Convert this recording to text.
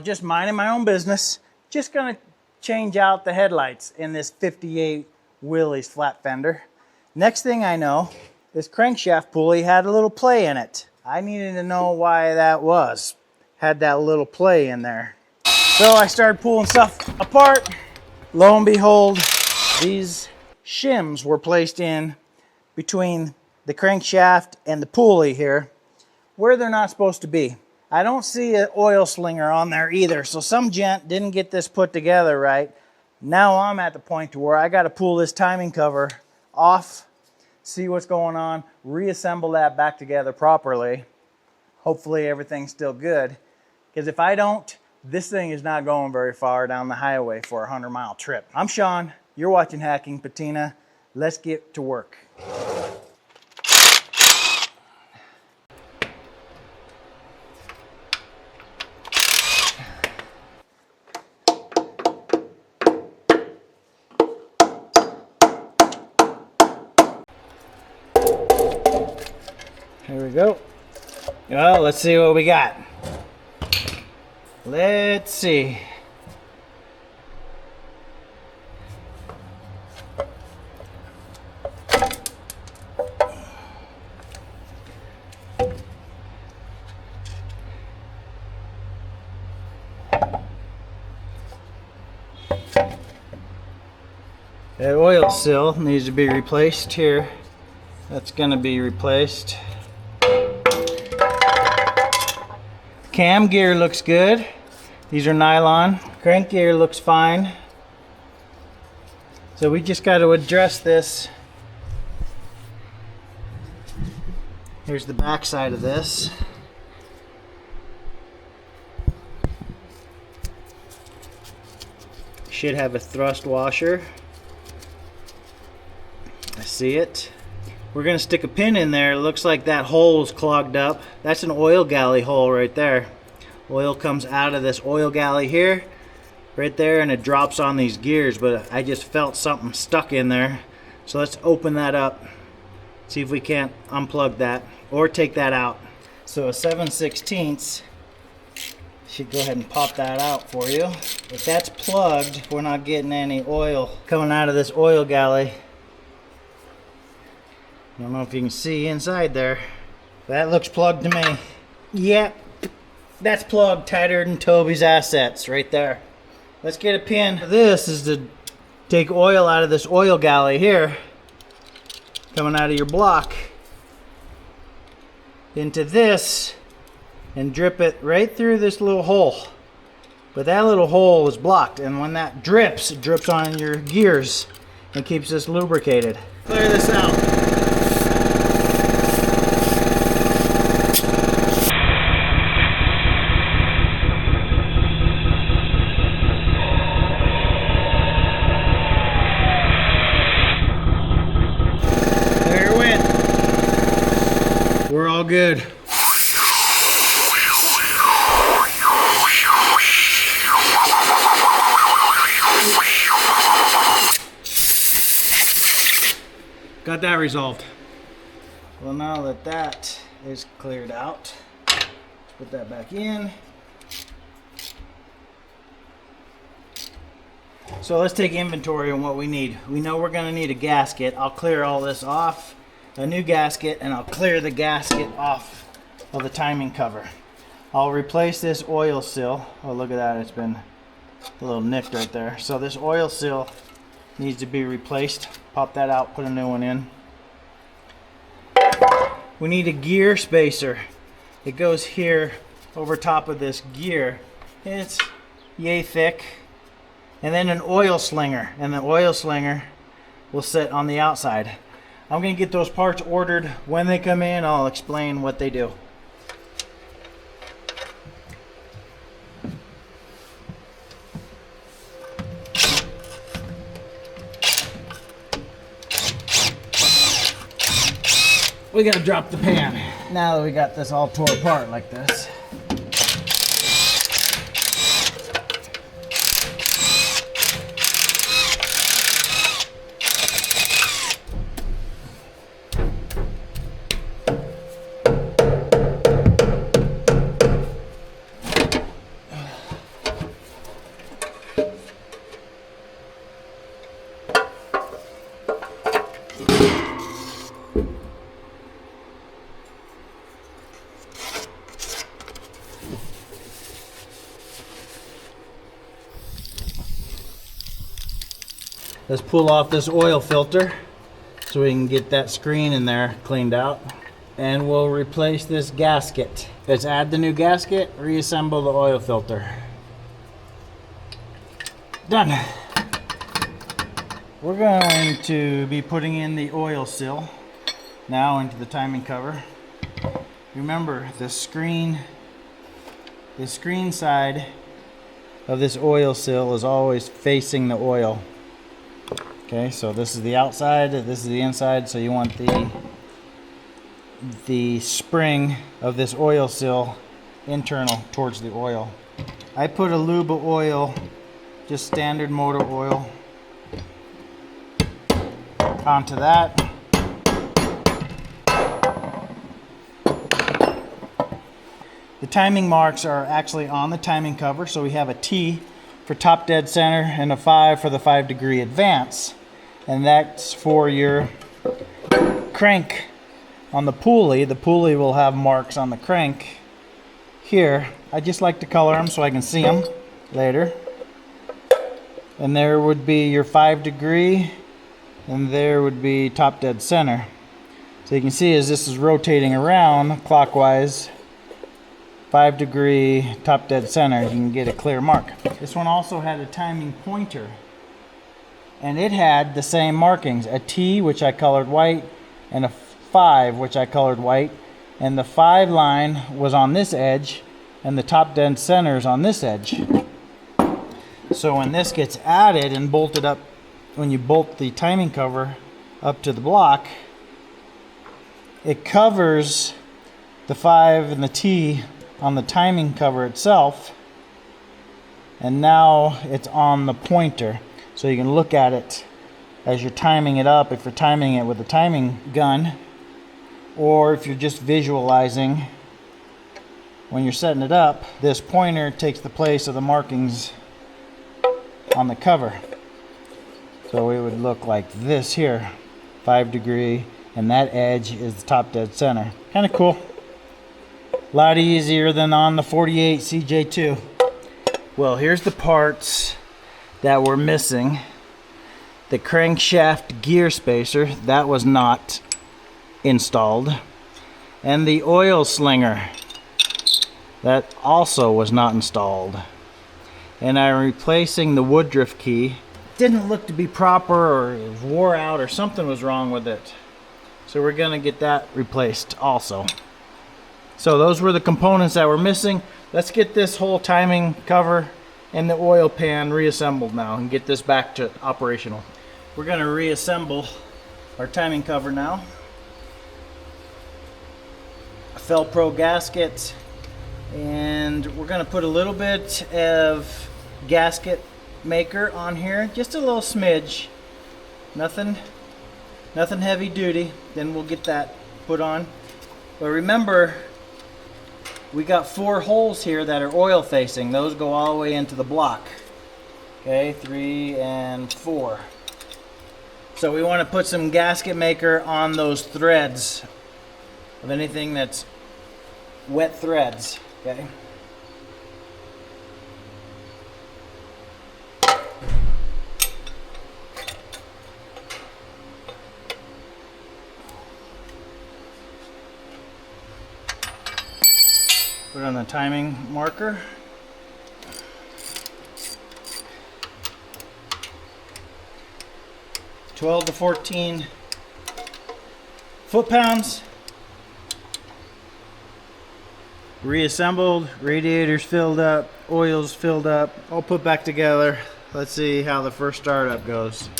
Just minding my own business. Just gonna change out the headlights in this 58 Willys flat fender. Next thing I know, this crankshaft pulley had a little play in it. I needed to know why that was. Had that little play in there. So I started pulling stuff apart. Lo and behold, these shims were placed in between the crankshaft and the pulley here, where they're not supposed to be. I don't see an oil slinger on there either, so some gent didn't get this put together right. Now I'm at the point to where I got to pull this timing cover off, see what's going on, reassemble that back together properly. Hopefully everything's still good, because if I don't, this thing is not going very far down the highway for a 100-mile trip. I'm Sean, you're watching Hacking Patina. Let's get to work. Here we go. Well, let's see what we got. Let's see. That oil seal needs to be replaced here. That's going to be replaced. Cam gear looks good. These are nylon. Crank gear looks fine. So we just got to address this. Here's the back side of this. Should have a thrust washer. I see it. We're going to stick a pin in there. It looks like that hole is clogged up. That's an oil galley hole right there. Oil comes out of this oil galley here, right there, and it drops on these gears, but I just felt something stuck in there. So let's open that up, see if we can't unplug that or take that out. So a 7/16 should go ahead and pop that out for you. If that's plugged, we're not getting any oil coming out of this oil galley. I don't know if you can see inside there. That looks plugged to me. Yep, that's plugged tighter than Toby's assets right there. Let's get a pin. This is to take oil out of this oil galley here, coming out of your block, into this, and drip it right through this little hole. But that little hole is blocked, and when that drips, it drips on your gears and keeps this lubricated. Clear this out. We're all good. Got that resolved. Well, now that that is cleared out, let's put that back in. So let's take inventory on what we need. We know we're going to need a gasket. I'll clear all this off. A new gasket, and I'll clear the gasket off of the timing cover. I'll replace this oil seal. Oh, look at that, it's been a little nicked right there. So this oil seal needs to be replaced. Pop that out, put a new one in. We need a gear spacer. It goes here over top of this gear. It's yay thick. And then an oil slinger, and the oil slinger will sit on the outside. I'm going to get those parts ordered. When they come in, I'll explain what they do. We got to drop the pan. Now that we got this all tore apart like this. let's pull off this oil filter so we can get that screen in there cleaned out. And we'll replace this gasket. Let's add the new gasket, reassemble the oil filter. Done. We're going to be putting in the oil seal now into the timing cover. Remember, the screen side of this oil seal is always facing the oil. Okay, so this is the outside, this is the inside, so you want the spring of this oil seal internal towards the oil. I put a lube of oil, just standard motor oil, onto that. The timing marks are actually on the timing cover, so we have a T for top dead center and a 5 for the 5-degree advance, and that's for your crank. On the pulley will have marks on the crank here. I just like to color them so I can see them later. And there would be your 5-degree, and there would be top dead center. So you can see as this is rotating around clockwise, 5-degree, top dead center, you can get a clear mark. This one also had a timing pointer, and it had the same markings, a T, which I colored white, and a 5, which I colored white, and the 5 line was on this edge and the top dead center is on this edge. So when this gets added and bolted up, when you bolt the timing cover up to the block, it covers the 5 and the T on the timing cover itself, and now it's on the pointer, so you can look at it as you're timing it up, if you're timing it with a timing gun, or if you're just visualizing when you're setting it up. This pointer takes the place of the markings on the cover. So it would look like this here, 5-degree, and that edge is the top dead center. Kind of cool. A lot easier than on the 48 CJ2. Well, here's the parts that were missing. The crankshaft gear spacer, that was not installed, and the oil slinger, that also was not installed. And I'm replacing the woodruff key. Didn't look to be proper, or it was wore out, or something was wrong with it, so we're gonna get that replaced also. So those were the components that were missing. Let's get this whole timing cover and the oil pan reassembled now and get this back to operational. We're going to reassemble our timing cover now. A Fel-Pro gasket, and we're going to put a little bit of gasket maker on here, just a little smidge, nothing heavy duty. Then we'll get that put on. But remember, we got 4 holes here that are oil facing. Those go all the way into the block. Okay, 3 and 4. So we want to put some gasket maker on those threads of anything that's wet threads. Okay. Put on the timing marker. (12 to 14 foot-pounds). Reassembled, radiators filled up, oils filled up, all put back together. Let's see how the first startup goes.